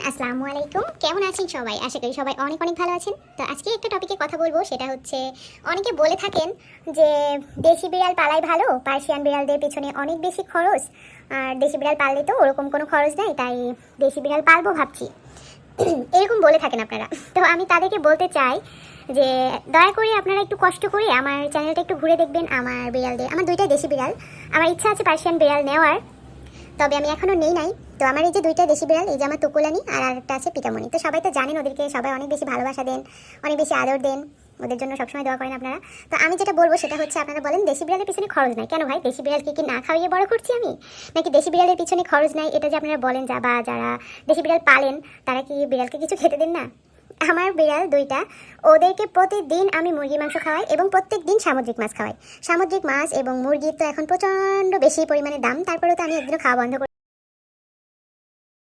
আসসালামু আলাইকুম, কেমন আছেন সবাই? আশা করি সবাই অনেক অনেক ভালো আছেন। তো আজকে একটা টপিকে কথা বলবো, সেটা হচ্ছে অনেকে বলে থাকেন যে দেশি বিড়াল পালাই ভালো, পার্সিয়ান বিড়ালদের পেছনে অনেক বেশি খরচ, আর দেশি বিড়াল পাললে তো ওরকম কোনো খরচ নেই, তাই দেশি বিড়াল পালবো ভাবছি। এরকম বলে থাকেন আপনারা। তো আমি তাদেরকে বলতে চাই যে দয়া করে আপনারা একটু কষ্ট করে আমার চ্যানেলটা একটু ঘুরে দেখবেন। আমার বিড়ালদের, আমার দুইটাই দেশি বিড়াল, আমার ইচ্ছা আছে পার্সিয়ান বিড়াল নেওয়ার, তবে আমি এখনও নেই নাই। তো আমার এই যে দুইটা দেশি বিড়াল, এই যে আমার তুকুলানি আর আরেকটা আছে পিতামণি। তো সবাই তো জানেন ওদেরকে, সবাই অনেক বেশি ভালোবাসা দেন, অনেক বেশি আদর দেন, ওদের জন্য সবসময় দোয়া করেন আপনারা। তো আমি যেটা বলবো সেটা হচ্ছে, আপনারা বলেন দেশি বিড়ালের পিছনে খরচ নাই কেন ভাই? দেশি বিড়ালকে কি না খাওয়িয়ে বড় করছি আমি? নাকি দেশি বিড়ালের পিছনে খরচ নাই এটা যে আপনারা বলেন, যা বা যারা দেশি বিড়াল পালেন তারা কি বিড়ালকে কিছু খেতে দেন না? আমার বিড়াল দুইটা, ওদেরকে প্রতিদিন আমি মুরগির মাংস খাওয়াই এবং প্রত্যেক দিন সামুদ্রিক মাছ খাওয়াই। সামুদ্রিক মাছ এবং মুরগির তো এখন প্রচণ্ড বেশি পরিমাণে দাম, তারপরেও তো আমি একদিনও খাওয়া বন্ধ